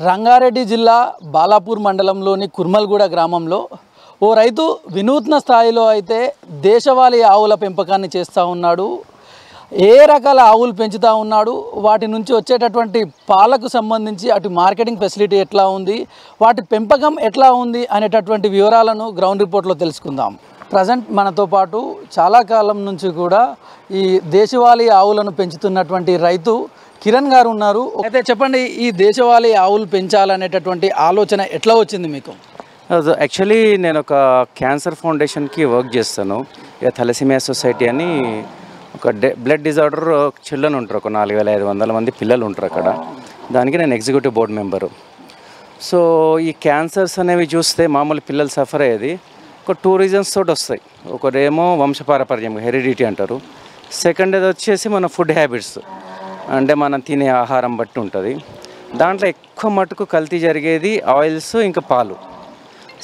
రంగారెడ్డి జిల్లా బాలాపూర్ మండలంలోని కుర్మల్గూడ గ్రామంలో ఓ రైతు వినూత్న స్థాయిలో అయితే దేశవాళీ ఆవుల పెంపకాన్ని చేస్తూ ఉన్నాడు. ఏ రకాల ఆవులు పెంచుతూ ఉన్నాడు, వాటి నుంచి వచ్చేటటువంటి పాలకు సంబంధించి అటు మార్కెటింగ్ ఫెసిలిటీ ఎట్లా ఉంది, వాటి పెంపకం ఎట్లా ఉంది అనేటటువంటి వివరాలను గ్రౌండ్ రిపోర్ట్లో తెలుసుకుందాం. ప్రజెంట్ మనతో పాటు చాలా కాలం నుంచి కూడా ఈ దేశవాళీ ఆవులను పెంచుతున్నటువంటి రైతు కిరణ్ గారు ఉన్నారు. అయితే చెప్పండి, ఈ దేశవాళీ ఆవులు పెంచాలనేటటువంటి ఆలోచన ఎట్లా వచ్చింది మీకు? యాక్చువల్లీ నేను ఒక క్యాన్సర్ ఫౌండేషన్కి వర్క్ చేస్తాను. థాలసీమియా సొసైటీ అని ఒక బ్లడ్ డిజార్డర్ చిల్డ్రన్ ఉంటారు, ఒక 4500 మంది పిల్లలు ఉంటారు అక్కడ. దానికి నేను ఎగ్జిక్యూటివ్ బోర్డు మెంబరు. సో ఈ క్యాన్సర్స్ అనేవి చూస్తే మామూలు పిల్లలు సఫర్ అయ్యేది ఒక 2 రీజన్స్ తోటి వస్తాయి. ఒకటేమో వంశపారపర్యం, హెరిడిటీ అంటారు. సెకండ్ అది వచ్చేసి మన ఫుడ్ హ్యాబిట్స్, అంటే మనం తినే ఆహారం బట్టి ఉంటుంది. దాంట్లో ఎక్కువ మటుకు కల్తీ జరిగేది ఆయిల్స్, ఇంకా పాలు.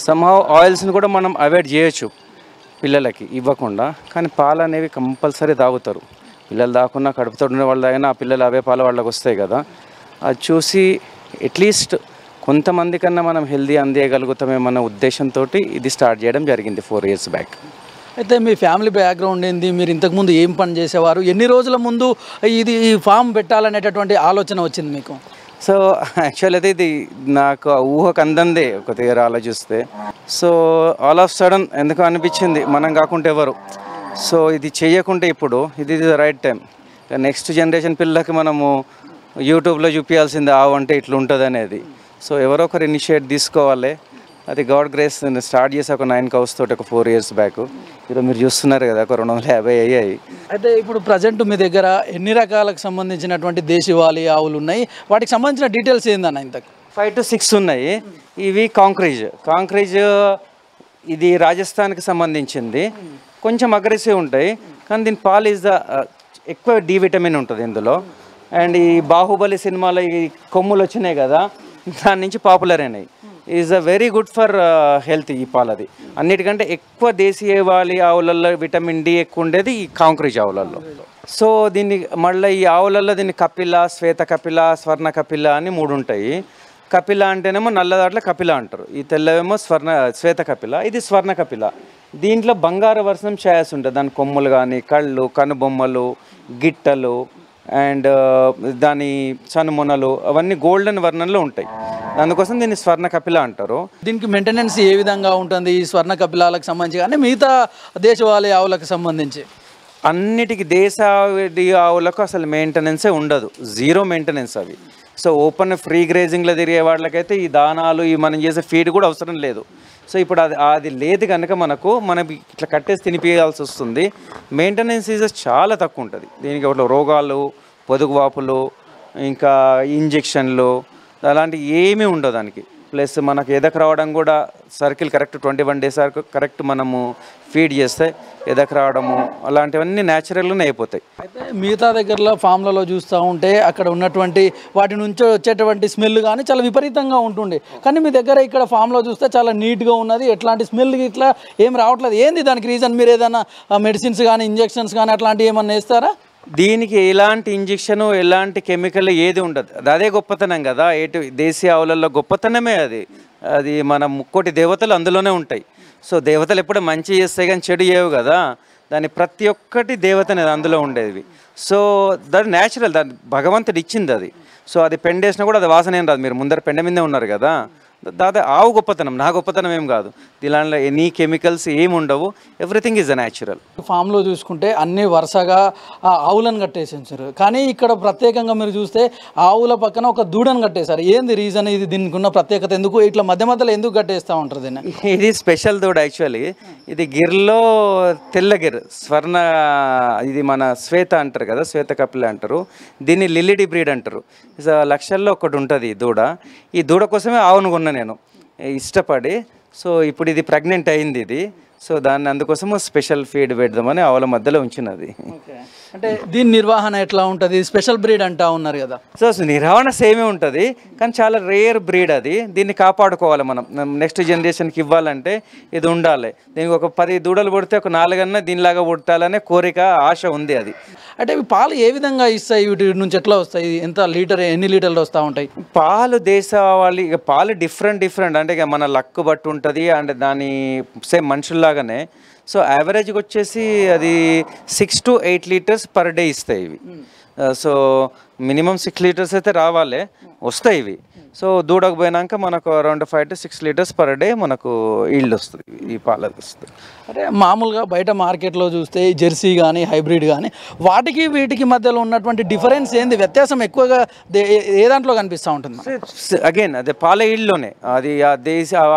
సమ్హౌ ఆయిల్స్ని కూడా మనం అవాయిడ్ చేయొచ్చు పిల్లలకి ఇవ్వకుండా, కానీ పాలు అనేవి కంపల్సరీ తాగుతారు. పిల్లలు తాగుకున్నా, కడుపుతో ఉండే వాళ్ళు తాగినా ఆ పిల్లలు అవే పాలు వాళ్ళకి వస్తాయి కదా. అది చూసి అట్లీస్ట్ కొంతమంది కన్నా మనం హెల్దీ అందియగలుగుతామేమన్న ఉద్దేశంతో ఇది స్టార్ట్ చేయడం జరిగింది 4 years బ్యాక్. అయితే మీ ఫ్యామిలీ బ్యాక్గ్రౌండ్ ఏంది, మీరు ఇంతకుముందు ఏం పని చేసేవారు, ఎన్ని రోజుల ముందు ఈ ఫామ్ పెట్టాలనేటటువంటి ఆలోచన వచ్చింది మీకు? సో యాక్చువల్ అయితే ఇది నాకు ఊహకు అందందే ఒక తీరు ఆలోచిస్తే. సో ఆల్ ఆఫ్ సడన్ ఎందుకు అనిపించింది, మనం కాకుంటే ఎవరు, సో ఇది చేయకుంటే ఇప్పుడు ఇది the right time. Next generation పిల్లలకి మనము యూట్యూబ్లో చూపించాల్సింది ఆవు అంటే ఇట్లా ఉంటుంది అనేది. సో ఎవరో ఒకరు ఇనిషియేట్ తీసుకోవాలి. అది గాడ్ గ్రేస్ నేను స్టార్ట్ చేసి ఒక 9 cows తోటి ఒక 4 years బ్యాక్. ఇప్పుడు మీరు చూస్తున్నారు కదా, ఒక 250 అయ్యాయి. అయితే ఇప్పుడు ప్రజెంట్ మీ దగ్గర ఎన్ని రకాలకు సంబంధించినటువంటి దేశవాళీ ఆవులు ఉన్నాయి, వాటికి సంబంధించిన డీటెయిల్స్ ఏందన్న? ఇంతకు 5 to 6 ఉన్నాయి. ఇవి కాంక్రీజ్ ఇది రాజస్థాన్కి సంబంధించింది. కొంచెం అగ్రెసివ్ ఉంటాయి, కానీ దీని పాలు ఎక్కువ డి విటమిన్ ఉంటుంది ఇందులో. అండ్ ఈ బాహుబలి సినిమాలో ఈ కొమ్ములు వచ్చినాయి కదా, దాని నుంచి పాపులర్ అయినాయి. Is very good for health ఈ పాలది. అన్నిటికంటే ఎక్కువ దేశీయవాళీ ఆవులలో విటమిన్ డి ఎక్కువ ఉండేది ఈ కాంక్రీజ్ ఆవులలో. సో దీన్ని మళ్ళీ ఈ ఆవులలో దీన్ని కపిల, శ్వేత కపిల, స్వర్ణ కపిల అని 3 ఉంటాయి. కపిల అంటేనేమో నల్లదాంట్లో కపిల అంటారు, ఈ తెల్లవేమో శ్వేత కపిల, ఇది స్వర్ణ కపిల. దీంట్లో బంగారు వర్షం ఛాయస్ ఉంటుంది. దాని కొమ్ములు కానీ, కళ్ళు, కనుబొమ్మలు, గిట్టలు అండ్ దాని చనుమొనలు అవన్నీ గోల్డెన్ వర్ణంలో ఉంటాయి. అందుకోసం దీన్ని స్వర్ణ కపిల అంటారు. దీనికి మెయింటెనెన్స్ ఏ విధంగా ఉంటుంది ఈ స్వర్ణ కపిలాలకు సంబంధించి కానీ మిగతా దేశవాళీ ఆవులకు సంబంధించి? అన్నిటికీ దేశవాళీ ఆవులకు అసలు మెయింటెనెన్సే ఉండదు, 0 మెయింటెనెన్స్ అవి. సో ఓపెన్ ఫ్రీ గ్రేజింగ్లో తిరిగే వాళ్ళకైతే ఈ దానాలు, ఈ మనం చేసే ఫీడ్ కూడా అవసరం లేదు. సో ఇప్పుడు అది లేదు కనుక మనం ఇట్లా కట్టేసి తినిపించాల్సి వస్తుంది. మెయింటెనెన్స్ చాలా తక్కువ ఉంటుంది దీనికి. ఒకటి రోగాలు, పొదుగువాపులు, ఇంకా ఇంజెక్షన్లు అలాంటివి ఏమీ ఉండవు దానికి. ప్లస్ మనకు ఎదకు రావడం కూడా సర్కిల్ కరెక్ట్ 21 days వరకు కరెక్ట్ మనము ఫీడ్ చేస్తే ఎదకు రావడము అలాంటివన్నీ న్యాచురల్గానే అయిపోతాయి. అయితే మిగతా దగ్గరలో ఫామ్లలో చూస్తూ ఉంటే అక్కడ ఉన్నటువంటి వాటి నుంచి వచ్చేటువంటి స్మెల్ కానీ చాలా విపరీతంగా ఉంటుండే, కానీ మీ దగ్గర ఇక్కడ ఫామ్లో చూస్తే చాలా నీట్గా ఉన్నది, ఎట్లాంటి స్మెల్ ఇట్లా ఏం రావట్లేదు. ఏంది దానికి రీజన్? మీరు ఏదైనా మెడిసిన్స్ కానీ, ఇంజెక్షన్స్ కానీ అట్లాంటివి ఏమన్నా వేస్తారా? దీనికి ఎలాంటి ఇంజెక్షన్, ఎలాంటి కెమికల్ ఏది ఉండదు. అదే గొప్పతనం కదా, దేశీయ ఆవులలో గొప్పతనమే అది మన ముక్కోటి దేవతలు అందులోనే ఉంటాయి. సో దేవతలు ఎప్పుడు మంచి చేస్తాయి కానీ చెడు చేయవు కదా, దాని ప్రతి ఒక్కటి దేవతనే అందులో ఉండేవి. సో దాని న్యాచురల్, దాని భగవంతుడు ఇచ్చింది అది. సో అది పెండేసినా కూడా అది వాసన ఏం రాదు. మీరు ముందర పెండ మీదే ఉన్నారు కదా, దాదా ఆవు గొప్పతనం, నా గొప్పతనం ఏం కాదు. దీనిలో ఎనీ కెమికల్స్ ఏమి ఉండవు, ఎవ్రీథింగ్ ఈజ్ న్యాచురల్. ఫామ్లో చూసుకుంటే అన్ని వరుసగా ఆవులను కట్టేసారు, కానీ ఇక్కడ ప్రత్యేకంగా మీరు చూస్తే ఆవుల పక్కన ఒక దూడను కట్టేశారు. ఏంది రీజన్? ఇది దీనికి ఉన్న ప్రత్యేకత ఎందుకు? ఇట్లా మధ్యలో ఎందుకు కట్టేస్తూ ఉంటారు దీన్ని? ఇది స్పెషల్ దూడ యాక్చువల్లీ. ఇది గిర్లో తెల్ల గిర్, స్వర్ణ, ఇది మన శ్వేత అంటారు కదా, శ్వేత కపిల అంటారు. దీన్ని లిలిడి బ్రీడ్ అంటారు. లక్షల్లో ఒకటి ఉంటుంది ఈ దూడ. ఈ దూడ కోసమే ఆవును కొన్నా నేను ఇష్టపడి. సో ఇప్పుడు ఇది ప్రెగ్నెంట్ అయింది ఇది. సో దాన్ని అందుకోసం స్పెషల్ ఫీడ్ పెడదామని ఆవుల మధ్యలో ఉంచినది. అంటే దీని నిర్వహణ ఎట్లా ఉంటుంది? స్పెషల్ బ్రీడ్ అంటా ఉన్నారు కదా. సో నిర్వహణ సేమే ఉంటుంది, కానీ చాలా రేర్ బ్రీడ్ అది. దీన్ని కాపాడుకోవాలి మనం. నెక్స్ట్ జనరేషన్కి ఇవ్వాలంటే ఇది ఉండాలి. దీనికి ఒక 10 దూడలు పుడితే ఒక 4 దీనిలాగా పుట్టాలనే కోరిక, ఆశ ఉంది అది. అంటే ఇవి పాలు ఏ విధంగా ఇస్తాయి, వీటి నుంచి ఎట్లా వస్తాయి, ఎంత లీటర్ ఎన్ని లీటర్లు వస్తూ ఉంటాయి? పాలు దేశవాళీ ఇక పాలు డిఫరెంట్ అంటే ఇక మన లక్ బట్టి ఉంటుంది అండ్ దాని సేమ్ మనుషుల్లాగానే. సో యావరేజ్గా వచ్చేసి అది 6 to 8 లీటర్స్ పర్ డే ఇస్తాయి ఇవి. సో మినిమం 6 లీటర్స్ అయితే రావాలి, వస్తాయి ఇవి. సో దూడకు పోయినాక మనకు around 5 to 6 litres per day మనకు ఈల్డ్ వస్తుంది, ఈ పాలది వస్తుంది. అంటే మామూలుగా బయట మార్కెట్లో చూస్తే జెర్సీ కానీ హైబ్రిడ్ కానీ వాటికి వీటికి మధ్యలో ఉన్నటువంటి డిఫరెన్స్ ఏంది, వ్యత్యాసం ఎక్కువగా ఏ దాంట్లో కనిపిస్తూ ఉంటుంది? అగైన్ అదే పాల ఈల్డ్లోనే అది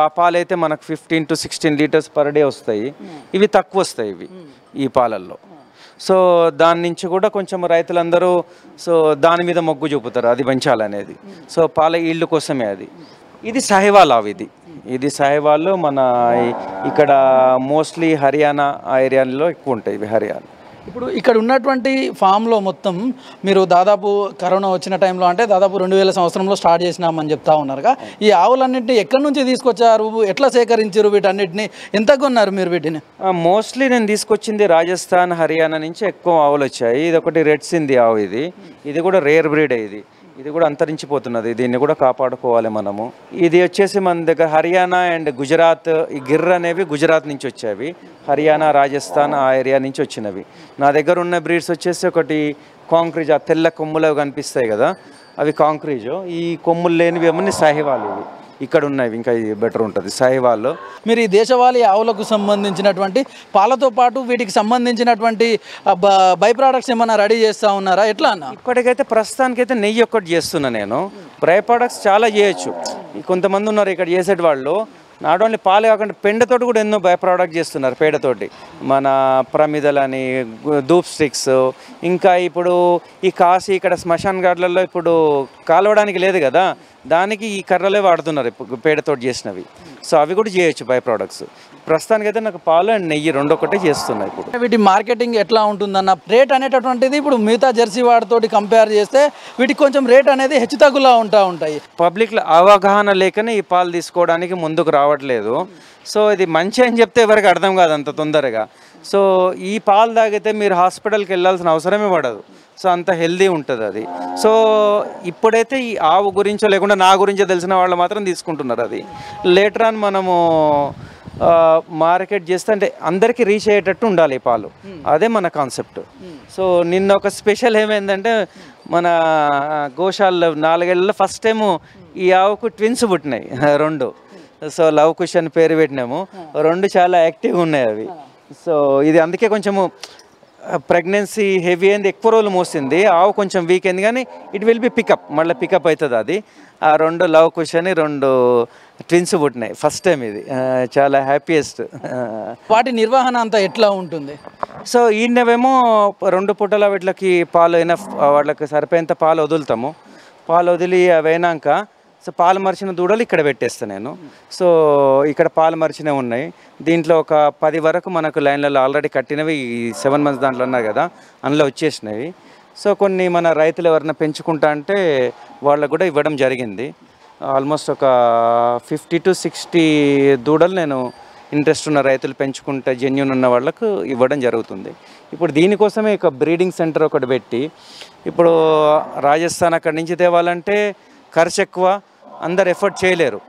ఆ పాలు అయితే మనకు 15 to 16 లీటర్స్ పర్ డే వస్తాయి, ఇవి తక్కువ వస్తాయి ఇవి ఈ పాలల్లో. సో దాని నుంచి కూడా కొంచెం రైతులందరూ సో దాని మీద మొగ్గు చూపుతారు, అది పెంచాలనేది. సో పాల ఈల్డ్ కోసమే అది. ఇది సాహివాల్ ఆవు, ఇది సాహివాల్ మన ఇక్కడ మోస్ట్లీ హర్యానా ఆ ఏరియాలో ఎక్కువ ఉంటాయి ఇవి, హర్యానా. ఇప్పుడు ఇక్కడ ఉన్నటువంటి ఫామ్లో మొత్తం మీరు దాదాపు కరోనా వచ్చిన టైంలో అంటే దాదాపు 2000 సంవత్సరంలో స్టార్ట్ చేసినామని చెప్తా ఉన్నారుగా, ఈ ఆవులన్నింటినీ ఎక్కడి నుంచి తీసుకొచ్చారు, ఎట్లా సేకరించారు, వీటన్నిటిని ఎంత కొన్నారు మీరు వీటిని? మోస్ట్లీ నేను తీసుకొచ్చింది రాజస్థాన్ హర్యానా నుంచి ఎక్కువ ఆవులు వచ్చాయి. ఇది ఒకటి రెడ్ సింధీ ఆవు, ఇది కూడా రేర్ బ్రీడ్, ఇది కూడా అంతరించిపోతున్నది, దీన్ని కూడా కాపాడుకోవాలి మనము. ఇది వచ్చేసి మన దగ్గర హర్యానా అండ్ గుజరాత్, ఈ గిర్ అనేవి గుజరాత్ నుంచి వచ్చేవి, హర్యానా రాజస్థాన్ ఆ ఏరియా నుంచి వచ్చినవి. నా దగ్గర ఉన్న బ్రీడ్స్ వచ్చేసి ఒకటి కాంక్రీజ్, ఆ తెల్ల కొమ్ములు కనిపిస్తాయి కదా అవి కాంక్రీజ్, ఈ కొమ్ములు లేనివి ఏమన్నా సాహివాల్ ఇవి ఇక్కడ ఉన్నాయి, ఇంకా ఇది బెటర్ ఉంటుంది సాహివాల్లో. మీరు ఈ దేశవాళీ ఆవులకు సంబంధించినటువంటి పాలతో పాటు వీటికి సంబంధించినటువంటి బై ప్రోడక్ట్స్ ఏమైనా రెడీ చేస్తూ ఉన్నారా, ఎట్లా అన్న? ఇప్పటికైతే ప్రస్తుతానికైతే నెయ్యి ఒక్కటి చేస్తున్నా నేను. బై ప్రోడక్ట్స్ చాలా చేయొచ్చు, కొంతమంది ఉన్నారు ఇక్కడ చేసేటి వాళ్ళు. నాట్ ఓన్లీ పాలు కాకుండా పెండతోటి కూడా ఎన్నో బై ప్రోడక్ట్ చేస్తున్నారు, పేడతోటి మన ప్రమిదలని, ధూప్ స్టిక్స్, ఇంకా ఇప్పుడు ఈ కాశీ ఇక్కడ శ్మశాన్ ఘాట్లలో ఇప్పుడు కాలవడానికి లేదు కదా, దానికి ఈ కర్రలే వాడుతున్నారు ఇప్పుడు పేడతోటి చేసినవి. సో అవి కూడా చేయొచ్చు బై ప్రోడక్ట్స్. ప్రస్తుతానికైతే నాకు పాలు అండ్ నెయ్యి రెండు ఒకటే చేస్తున్నాయి. ఇప్పుడు వీటి మార్కెటింగ్ ఎట్లా ఉంటుందన్న, రేట్ అనేటటువంటిది ఇప్పుడు మిగతా జెర్సీ వాటితోటి కంపేర్ చేస్తే వీటికి కొంచెం రేట్ అనేది హెచ్చు తగ్గులా ఉంటాయి. పబ్లిక్లో అవగాహన లేకనే ఈ పాలు తీసుకోవడానికి ముందుకు రావట్లేదు. సో ఇది మంచి అని చెప్తే ఎవరికి అర్థం కాదు అంత తొందరగా. సో ఈ పాలు తాగితే మీరు హాస్పిటల్కి వెళ్ళాల్సిన అవసరమే పడదు, సో అంత హెల్దీ ఉంటుంది అది. సో ఇప్పుడైతే ఈ ఆవు గురించో లేకుండా నా గురించో తెలిసిన వాళ్ళు మాత్రం తీసుకుంటున్నారు. అది లేటర్ ఆన్ మనము మార్కెట్ చేస్తే అంటే అందరికీ రీచ్ అయ్యేటట్టు ఉండాలి ఈ పాలు, అదే మన కాన్సెప్ట్. సో నిన్న ఒక స్పెషల్ ఏమైందంటే మన గోశాలలో 4 ఏళ్ళలో ఫస్ట్ టైము ఈ ఆవుకు ట్విన్స్ పుట్టినాయి 2. సో లవ్ కుష్ అని పేరు పెట్టినాము, 2 చాలా యాక్టివ్గా ఉన్నాయి అవి. సో ఇది అందుకే కొంచెము ప్రెగ్నెన్సీ హెవీ అయింది, ఎక్కువ రోజులు మోసింది, ఆవు కొంచెం వీక్ అయింది, కానీ ఇట్ విల్ బి పికప్, మళ్ళీ పికప్ అవుతుంది అది. ఆ 2 లవ్ కుష్ అని 2 ట్విన్స్ పుట్టినాయి ఫస్ట్ టైం, ఇది చాలా హ్యాపీయెస్ట్. వాటి నిర్వహణ అంతా ఎట్లా ఉంటుంది? సో ఈయనవేమో 2 పూటల వీటికి పాలు అయినా వాళ్ళకి సరిపోయేంత పాలు వదులుతాము. పాలు వదిలి అవైనాక సో పాలు మరిచిన దూడలు ఇక్కడ పెట్టేస్తాను నేను. సో ఇక్కడ పాలు మరిచినవి ఉన్నాయి, దీంట్లో ఒక 10 వరకు మనకు లైన్లలో ఆల్రెడీ కట్టినవి, 7 months దాంట్లో ఉన్నాయి కదా అందులో వచ్చేసినవి. సో కొన్ని మన రైతులు ఎవరైనా పెంచుకుంటా అంటే వాళ్ళకు కూడా ఇవ్వడం జరిగింది. ఆల్మోస్ట్ ఒక 50 to 60 దూడలు నేను ఇంట్రెస్ట్ ఉన్న రైతులు పెంచుకుంటే జెన్యూన్ ఉన్న వాళ్ళకు ఇవ్వడం జరుగుతుంది. ఇప్పుడు దీనికోసమే ఒక బ్రీడింగ్ సెంటర్ ఒకటి పెట్టి, ఇప్పుడు రాజస్థాన్ అక్కడి నుంచి తేవాలంటే ఖర్చు ఎక్కువ, అందరు ఎఫర్ట్ చేయలేరు.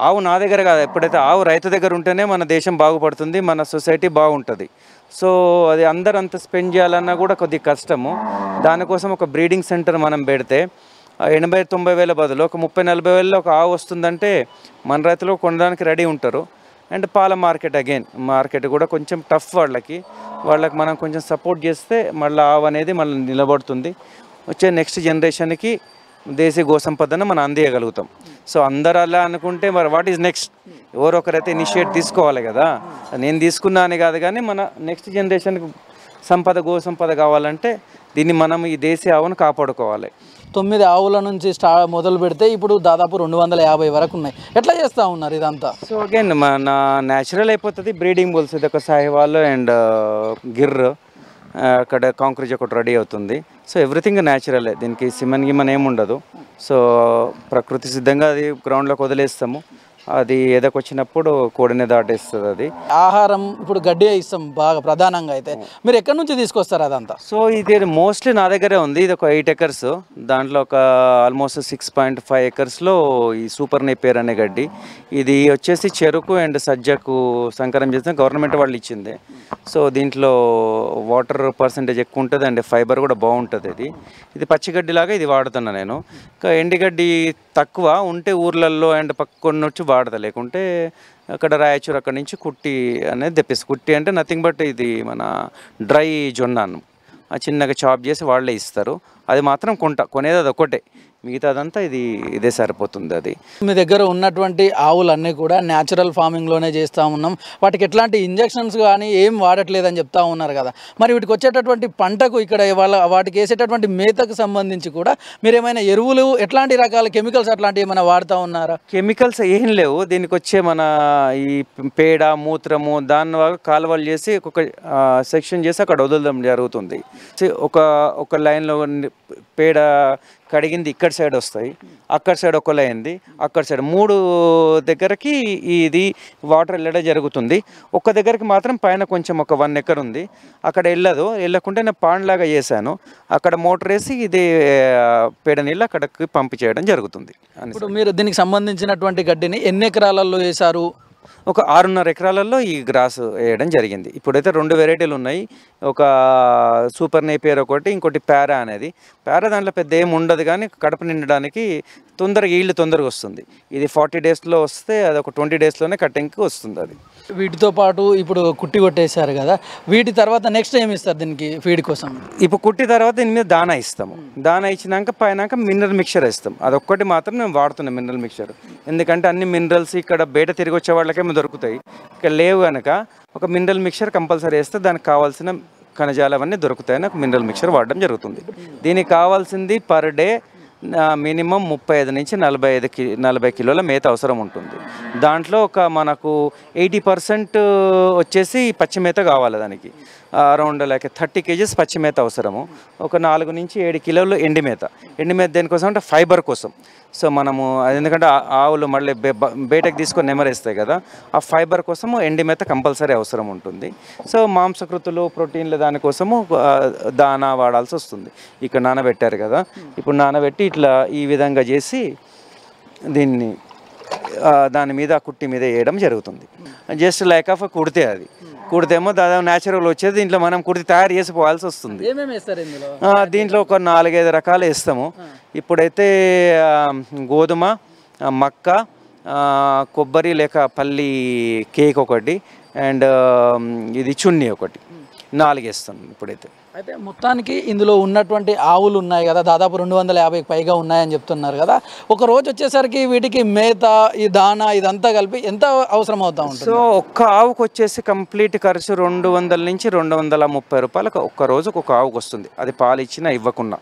ఆవు నా దగ్గర కాదు, ఎప్పుడైతే ఆవు రైతు దగ్గర ఉంటేనే మన దేశం బాగుపడుతుంది, మన సొసైటీ బాగుంటుంది. సో అది అందరు అంత స్పెండ్ చేయాలన్నా కూడా కొద్దిగా కష్టము. దానికోసం ఒక బ్రీడింగ్ సెంటర్ మనం పెడితే 80-90 వేల బదులు ఒక 30-40 వేలలో ఒక ఆవు వస్తుందంటే మన రైతులు కొనడానికి రెడీ ఉంటారు. అండ్ పాల మార్కెట్ కూడా కొంచెం టఫ్, వాళ్ళకి మనం కొంచెం సపోర్ట్ చేస్తే మళ్ళీ ఆవు అనేది మళ్ళీ నిలబడుతుంది. వచ్చే నెక్స్ట్ జనరేషన్కి దేశీ గోసంపదను మనం అందియగలుగుతాం. సో అందరు అలా అనుకుంటే మరి వాట్ ఈజ్ నెక్స్ట్, ఎవరో ఒకరైతే ఇనిషియేట్ తీసుకోవాలి కదా. నేను తీసుకున్నా అని కాదు, కానీ మన నెక్స్ట్ జనరేషన్కి గోసంపద కావాలంటే దీన్ని మనం ఈ దేశీ ఆవును కాపాడుకోవాలి. 9 ఆవుల నుంచి మొదలు పెడితే ఇప్పుడు దాదాపు 250 వరకు ఉన్నాయి. ఎట్లా చేస్తూ ఉన్నారు ఇదంతా? సో అగైన్ మన న్యాచురల్ అయిపోతుంది, బ్రీడింగ్ బుల్స్, ఇది ఒక సాహివాల్ అండ్ గిర్, అక్కడ కాంక్రీజ్ ఒకటి రెడీ అవుతుంది. సో ఎవ్రీథింగ్ న్యాచురలే, దీనికి సిమన్ గిమన్ ఏమి ఉండదు. సో ప్రకృతి సిద్ధంగా అది గ్రౌండ్లోకి వదిలేస్తాము. అది ఎదకొచ్చినప్పుడు కోడిని దాటేస్తుంది అది. ఆహారం ఇప్పుడు గడ్డి ఇస్తాం బాగా ప్రధానంగా అయితే, మీరు ఎక్కడి నుంచి తీసుకొస్తారు అదంతా? సో ఇది మోస్ట్లీ నా దగ్గరే ఉంది. ఇది ఒక 8 ఎకర్స్, దాంట్లో ఒక ఆల్మోస్ట్ 6.5 ఎకర్స్లో ఈ సూపర్ నేపియర్ అనే గడ్డి. ఇది వచ్చేసి చెరుకు అండ్ సజ్జకు సంకరం చేసిన గవర్నమెంట్ వాళ్ళు ఇచ్చింది. సో దీంట్లో వాటర్ పర్సంటేజ్ ఎక్కువ ఉంటుంది అండ్ ఫైబర్ కూడా బాగుంటుంది. ఇది పచ్చిగడ్డిలాగా ఇది వాడుతున్నా నేను. ఇంకా ఎండిగడ్డి తక్కువ ఉంటే ఊర్లలో అండ్ పక్కన వచ్చి వాడతా, లేకుంటే అక్కడ రాయచూరు అక్కడ నుంచి కుట్టి అనేది తెప్పిస్తాను. కుట్టి అంటే నథింగ్ బట్ ఇది మన డ్రై జొన్నాను చిన్నగా చాప్ చేసి వాళ్ళే ఇస్తారు. అది మాత్రం కొనేది అది ఒకటే, మిగతాదంతా ఇదే సరిపోతుంది. అది మీ దగ్గర ఉన్నటువంటి ఆవులన్నీ కూడా న్యాచురల్ ఫార్మింగ్లోనే చేస్తూ ఉన్నాం, వాటికి ఎట్లాంటి ఇంజెక్షన్స్ కానీ ఏం వాడట్లేదని చెప్తా ఉన్నారు కదా. మరి వీటికి వచ్చేటటువంటి పంటకు ఇక్కడ వాటికి వేసేటటువంటి మేతకు సంబంధించి కూడా మీరు ఏమైనా ఎరువులు ఎట్లాంటి రకాల కెమికల్స్ అట్లాంటివి ఏమైనా వాడుతూ ఉన్నారా? కెమికల్స్ ఏం లేవు. దీనికి వచ్చే మన ఈ పేడ మూత్రము దాని వల్ల కాలువలు చేసి ఒక సెక్షన్ చేసి అక్కడ వదలడం జరుగుతుంది. ఒక లైన్లో పేడ కడిగింది ఇక్కడ సైడ్ వస్తాయి, అక్కడ సైడ్ ఒక లైన్ది, అక్కడ సైడ్ 3 దగ్గరకి ఇది వాటర్ వెళ్ళడం జరుగుతుంది. ఒక దగ్గరికి మాత్రం పైన కొంచెం ఒక 1 ఎకర్ ఉంది, అక్కడ వెళ్ళకుంటే నేను పాండ్లాగా చేశాను. అక్కడ మోటార్ వేసి ఇది పేడ నీళ్ళు అక్కడికి పంపు చేయడం జరుగుతుంది. ఇప్పుడు మీరు దీనికి సంబంధించినటువంటి గడ్డిని ఎన్ని ఎకరాలలో వేశారు? ఒక 6.5 ఎకరాలలో ఈ గ్రాస్ వేయడం జరిగింది. ఇప్పుడైతే 2 వెరైటీలు ఉన్నాయి. ఒక సూపర్ నేపియర్ ఒకటి, ఇంకోటి పారా అనేది. పారా దాంట్లో పెద్ద ఏమి ఉండదు కానీ కడుపు నిండడానికి తొందరగా వస్తుంది. ఇది 40 డేస్లో వస్తే అది ఒక 20 డేస్లోనే కటింగ్కి వస్తుంది. అది వీటితో పాటు ఇప్పుడు కుట్టి కొట్టేశారు కదా, వీటి తర్వాత నెక్స్ట్ ఏమి ఇస్తారు దీనికి ఫీడ్ కోసం? ఇప్పుడు కుట్టి తర్వాత దీని మీద దానా ఇస్తాము. దానా ఇచ్చినాక పైనాక మినరల్ మిక్చర్ ఇస్తాం. అదొక్కటి మాత్రం మేము వాడుతున్నాం మినరల్ మిక్చర్. ఎందుకంటే అన్ని మినరల్స్ ఇక్కడ బయట తిరిగి వచ్చే వాళ్ళకేమో దొరుకుతాయి, ఇక్కడ లేవు కనుక ఒక మినరల్ మిక్చర్ కంపల్సరీ వేస్తే దానికి కావాల్సిన కణజాలు అవన్నీ దొరుకుతాయని ఒక మినరల్ మిక్చర్ వాడడం జరుగుతుంది. దీనికి కావాల్సింది పర్ డే మినిమం 35 నుంచి 40 కిలోల మేత అవసరం ఉంటుంది. దాంట్లో ఒక మనకు 80% వచ్చేసి పచ్చి మేత కావాలి. దానికి అరౌండ్ 30 kgs పచ్చి మేత అవసరము. ఒక 4 నుంచి 7 కిలోలు ఎండి మేత దేనికోసం అంటే ఫైబర్ కోసం. సో మనము ఎందుకంటే ఆవులు మళ్ళీ బయటకు తీసుకొని నెమరేస్తాయి కదా, ఆ ఫైబర్ కోసము ఎండి మేత కంపల్సరీ అవసరం ఉంటుంది. సో మాంసకృతులు ప్రోటీన్లు దానికోసము దానా వాడాల్సి వస్తుంది. ఇక్కడ నానబెట్టారు కదా, ఇప్పుడు నానబెట్టి ఇట్లా ఈ విధంగా చేసి దీన్ని దాని మీద కుట్టి మీద వేయడం జరుగుతుంది. జస్ట్ లైక్ ఆఫ్ కుడితేమో దాదాపు న్యాచురల్ వచ్చేది. దీంట్లో మనం కుడితి తయారు చేసిపోవాల్సి వస్తుంది. దీంట్లో ఒక 4-5 రకాలు వేస్తాము. ఇప్పుడైతే గోధుమ, మక్క, కొబ్బరి లేక పల్లి కేక్ ఒకటి అండ్ ఇది చున్నీ ఒకటి 4 వేస్తాం ఇప్పుడైతే. అయితే మొత్తానికి ఇందులో ఉన్నటువంటి ఆవులు ఉన్నాయి కదా, దాదాపు 250కి పైగా ఉన్నాయని చెప్తున్నారు కదా. ఒక రోజు వచ్చేసరికి వీటికి మేత, ఈ దానా ఇదంతా కలిపి ఎంత అవసరం అవుతా ఉంటుంది? సో ఒక్క ఆవుకు వచ్చేసి కంప్లీట్ ఖర్చు 200 నుంచి 230 రూపాయలకు ఒక్క రోజుకు ఒక ఆవుకు వస్తుంది. అది పాలు ఇచ్చినా ఇవ్వకుండా,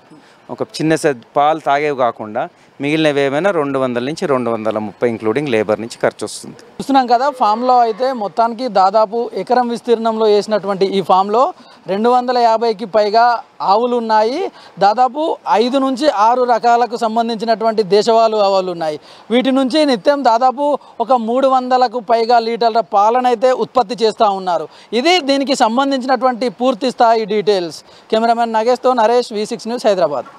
ఒక చిన్న పాలు తాగేవి కాకుండా మిగిలినవి ఏమైనా 200 నుంచి 230 ఇంక్లూడింగ్ లేబర్ నుంచి ఖర్చు వస్తుంది. చూస్తున్నాం కదా, ఫామ్లో అయితే మొత్తానికి దాదాపు ఎకరం విస్తీర్ణంలో వేసినటువంటి ఈ ఫామ్లో 250కి పైగా ఆవులు ఉన్నాయి. దాదాపు 5 నుంచి 6 రకాలకు సంబంధించినటువంటి దేశవాళీ ఆవులు ఉన్నాయి. వీటి నుంచి నిత్యం దాదాపు ఒక 300కు పైగా లీటర్ల పాలనైతే ఉత్పత్తి చేస్తూ ఉన్నారు. ఇది దీనికి సంబంధించినటువంటి పూర్తి స్థాయి డీటెయిల్స్. కెమెరామెన్ నగేష్తో నరేష్, V6 న్యూస్, హైదరాబాద్.